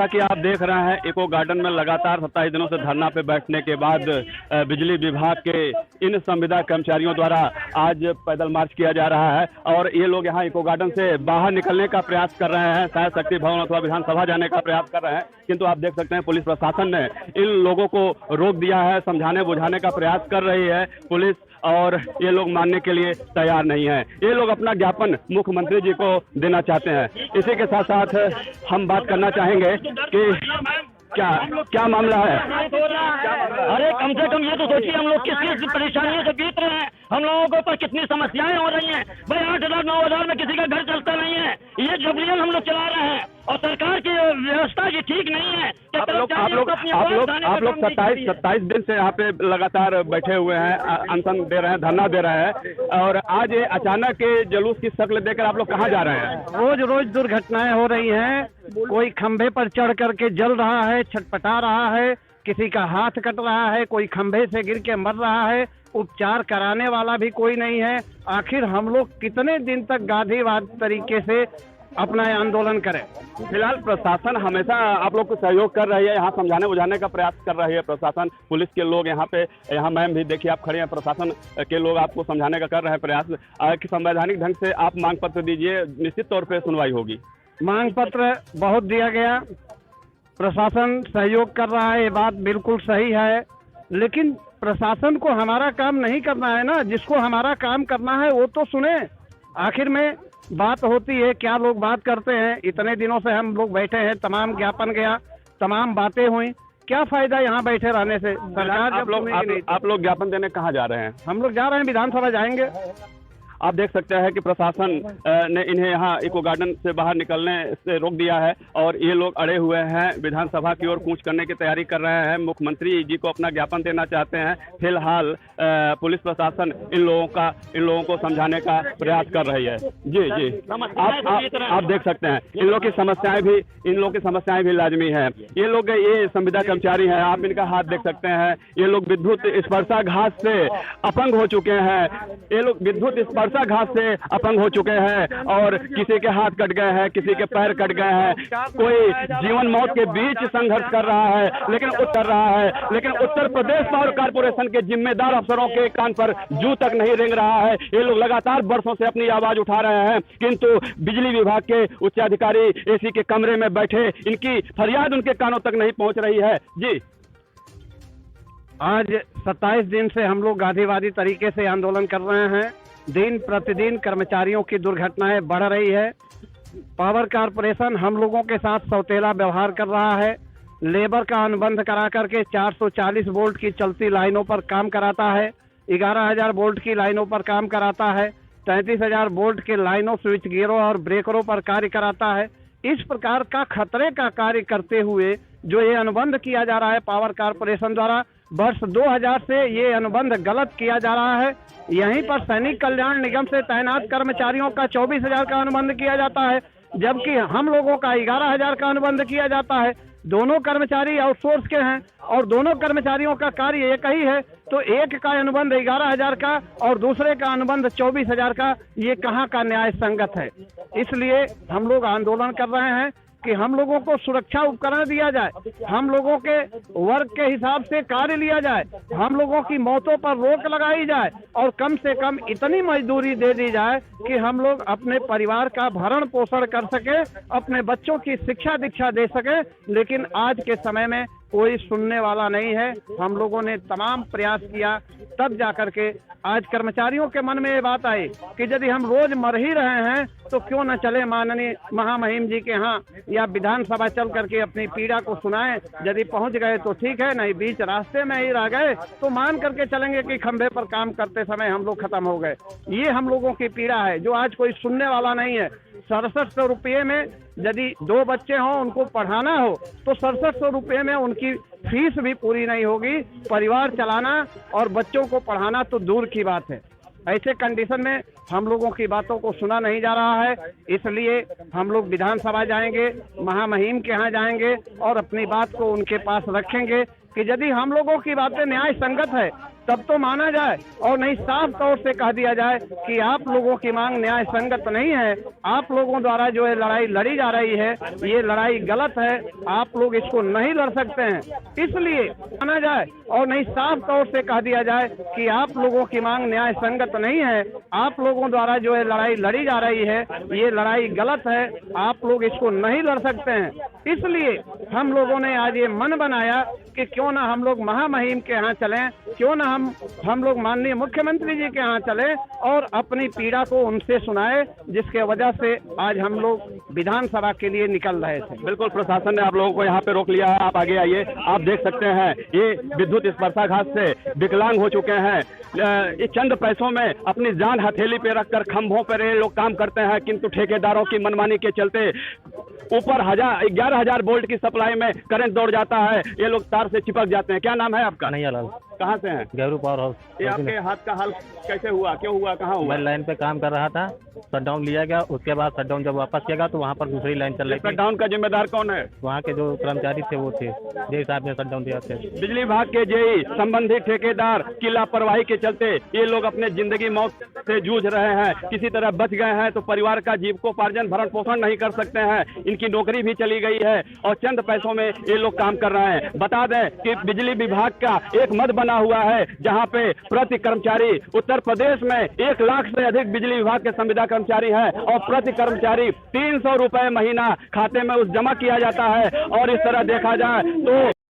कि आप देख रहे हैं इको गार्डन में लगातार 27 दिनों से धरना पे बैठने के बाद बिजली विभाग के इन संविदा कर्मचारियों द्वारा आज पैदल मार्च किया जा रहा है और ये लोग यहाँ इको गार्डन से बाहर निकलने का प्रयास कर रहे हैं, शायद शक्ति भवन अथवा विधानसभा जाने का प्रयास कर रहे हैं। किंतु आप देख सकते हैं पुलिस प्रशासन ने इन लोगों को रोक दिया है, समझाने बुझाने का प्रयास कर रही है पुलिस, और ये लोग मानने के लिए तैयार नहीं है। ये लोग अपना ज्ञापन मुख्यमंत्री जी को देना चाहते हैं। इसी के साथ साथ हम बात करना चाहेंगे कि क्या मामला है। अरे कम से कम ये तो सोचिए हम लोग किस किस परेशानियों से बीत रहे हैं, हम लोगों के ऊपर कितनी समस्याएं हो रही हैं। भाई 8,000 9,000 में किसी का घर चलता नहीं है, ये जुबलियन हम लोग चला रहे हैं और सरकार की व्यवस्था ये ठीक नहीं है। आप लोग 27 दिन से यहाँ पे लगातार बैठे हुए हैं, अनशन दे रहे हैं, धरना दे रहे हैं, और आज ये अचानक जुलूस की शक्ल देकर आप लोग कहाँ जा रहे हैं? रोज रोज दुर्घटनाएं हो रही हैं। कोई खंभे पर चढ़ करके जल रहा है, छटपटा रहा है, किसी का हाथ कट रहा है, कोई खंभे से गिर के मर रहा है, उपचार कराने वाला भी कोई नहीं है। आखिर हम लोग कितने दिन तक गांधीवाद तरीके से अपना आंदोलन करें? फिलहाल प्रशासन हमेशा आप लोग को सहयोग कर रही है, यहाँ समझाने बुझाने का प्रयास कर रही है प्रशासन, पुलिस के लोग यहाँ पे, यहाँ मैम भी देखिए आप खड़े हैं, प्रशासन के लोग आपको समझाने का कर रहे हैं प्रयास कि संवैधानिक ढंग से आप मांग पत्र दीजिए, निश्चित तौर पर सुनवाई होगी। मांग पत्र बहुत दिया गया, प्रशासन सहयोग कर रहा है, ये बात बिल्कुल सही है, लेकिन प्रशासन को हमारा काम नहीं करना है ना। जिसको हमारा काम करना है वो तो सुने। आखिर में बात होती है, क्या लोग बात करते हैं। इतने दिनों से हम लोग बैठे हैं, तमाम ज्ञापन गया, तमाम बातें हुई, क्या फायदा यहाँ बैठे रहने से। सरकार आप लोग ज्ञापन देने कहाँ जा रहे हैं? हम लोग जा रहे हैं, विधानसभा जाएंगे। आप देख सकते हैं कि प्रशासन ने इन्हें यहाँ इको गार्डन से बाहर निकलने से रोक दिया है और ये लोग अड़े हुए हैं, विधानसभा की ओर कूच करने की तैयारी कर रहे हैं। मुख्यमंत्री जी को अपना ज्ञापन देना चाहते हैं। फिलहाल पुलिस प्रशासन इन लोगों को समझाने का प्रयास कर रही है। जी आप देख सकते हैं इन लोग की समस्याएं भी लाजमी है। ये लोग ये संविदा कर्मचारी हैं, आप इनका हाथ देख सकते हैं। ये लोग विद्युत स्पर्शाघात से अपंग हो चुके हैं, ये लोग विद्युत घास से अपंग हो चुके हैं और किसी के हाथ कट गए हैं, किसी के पैर कट गए हैं। कोई जीवन मौत के बीच संघर्ष कर रहा है, लेकिन उत्तर प्रदेश पावर कॉर्पोरेशन के जिम्मेदार अफसरों के कान पर जू तक नहीं रेंग रहा है। ये लोग लगातार वर्षों से अपनी आवाज उठा रहे हैं, किंतु बिजली विभाग के उच्चाधिकारी एसी के कमरे में बैठे, इनकी फरियाद उनके कानों तक नहीं पहुंच रही है। जी, आज 27 दिन से हम लोग गांधीवादी तरीके से आंदोलन कर रहे हैं। दिन प्रतिदिन कर्मचारियों की दुर्घटनाएं बढ़ रही है। पावर कॉर्पोरेशन हम लोगों के साथ सौतेला व्यवहार कर रहा है। लेबर का अनुबंध करा करके 440 वोल्ट की चलती लाइनों पर काम कराता है, 11,000 वोल्ट की लाइनों पर काम कराता है, 33,000 वोल्ट के लाइनों, स्विच गियरों और ब्रेकरों पर कार्य कराता है। इस प्रकार का खतरे का कार्य करते हुए जो ये अनुबंध किया जा रहा है पावर कॉर्पोरेशन द्वारा, वर्ष 2000 से ये अनुबंध गलत किया जा रहा है। यहीं पर सैनिक कल्याण निगम से तैनात कर्मचारियों का 24,000 का अनुबंध किया जाता है, जबकि हम लोगों का 11,000 का अनुबंध किया जाता है। दोनों कर्मचारी आउटसोर्स के हैं और दोनों कर्मचारियों का कार्य एक ही है, तो एक का अनुबंध 11,000 का और दूसरे का अनुबंध 24,000 का, ये कहाँ का न्याय संगत है। इसलिए हम लोग आंदोलन कर रहे हैं कि हम लोगों को सुरक्षा उपकरण दिया जाए, हम लोगों के वर्ग के हिसाब से कार्य लिया जाए, हम लोगों की मौतों पर रोक लगाई जाए और कम से कम इतनी मजदूरी दे दी जाए कि हम लोग अपने परिवार का भरण पोषण कर सके, अपने बच्चों की शिक्षा दीक्षा दे सके। लेकिन आज के समय में कोई सुनने वाला नहीं है। हम लोगों ने तमाम प्रयास किया, तब जाकर के आज कर्मचारियों के मन में ये बात आई कि यदि हम रोज मर ही रहे हैं तो क्यों न चले माननीय महामहिम जी के यहाँ या विधानसभा चल करके अपनी पीड़ा को सुनाएं। यदि पहुंच गए तो ठीक है, नहीं बीच रास्ते में ही रह गए तो मान करके चलेंगे कि खंभे पर काम करते समय हम लोग खत्म हो गए। ये हम लोगों की पीड़ा है जो आज कोई सुनने वाला नहीं है। 6700 रुपये में यदि 2 बच्चे हों, उनको पढ़ाना हो तो 6700 रुपये में उनकी फीस भी पूरी नहीं होगी। परिवार चलाना और बच्चों को पढ़ाना तो दूर की बात है। ऐसे कंडीशन में हम लोगों की बातों को सुना नहीं जा रहा है, इसलिए हम लोग विधानसभा जाएंगे, महामहिम के यहाँ जाएंगे और अपनी बात को उनके पास रखेंगे कि यदि हम लोगों की बातें न्याय संगत है तब तो माना जाए, और नहीं साफ तौर से कह दिया जाए कि आप लोगों की मांग न्याय संगत नहीं है, आप लोगों द्वारा जो है लड़ाई लड़ी जा रही है ये लड़ाई गलत है, आप लोग इसको नहीं लड़ सकते हैं। इसलिए माना जाए, और नहीं साफ तौर से कह दिया जाए कि आप लोगों की मांग न्याय संगत नहीं है, आप लोगों द्वारा जो है लड़ाई लड़ी जा रही है ये लड़ाई गलत है, आप लोग इसको नहीं लड़ सकते हैं। इसलिए हम लोगों ने आज ये मन बनाया कि क्यों ना हम लोग महामहिम के यहाँ चलें, क्यों ना हम लोग माननीय मुख्यमंत्री जी के यहाँ चलें और अपनी पीड़ा को उनसे सुनाए, जिसके वजह से आज हम लोग विधानसभा के लिए निकल रहे थे। बिल्कुल, प्रशासन ने आप लोगों को यहाँ पे रोक लिया है, आप आगे आइए। आप देख सकते हैं ये विद्युत स्पर्शाघात से विकलांग हो चुके हैं, ये चंद पैसों में अपनी जान हथेली पे रखकर खंभों पर ये लोग काम करते हैं, किंतु ठेकेदारों की मनमानी के चलते ऊपर 11,000 वोल्ट की सप्लाई में करंट दौड़ जाता है, ये लोग तार से चिपक जाते हैं। क्या नाम है आपका? नहीं लाल। कहाँ से हैं? गहरू पावर हाउस। ये आपके हाथ का हाल कैसे हुआ, क्यों हुआ, कहाँ हुआ? मैं लाइन पे काम कर रहा था, शटडाउन लिया गया, उसके बाद शटडाउन जब वापस किया गया तो वहाँ पर दूसरी लाइन चल रही थी। शटडाउन का जिम्मेदार कौन है? वहाँ के जो कर्मचारी थे वो थे, जेई साहब ने शटडाउन दिया थे। बिजली विभाग के जेई संबंधित ठेकेदार की लापरवाही के चलते ये लोग अपने जिंदगी मौत से जूझ रहे हैं, किसी तरह बच गए हैं तो परिवार का जीविकोपार्जन भरण पोषण नहीं कर सकते हैं, इनकी नौकरी भी चली गई है और चंद पैसों में ये लोग काम कर रहे हैं। बता दें कि बिजली विभाग का एक मद बना हुआ है जहां पे प्रति कर्मचारी, उत्तर प्रदेश में 1 लाख से अधिक बिजली विभाग के संविदा कर्मचारी हैं और प्रति कर्मचारी 300 रुपए महीना खाते में जमा किया जाता है। और इस तरह देखा जाए तो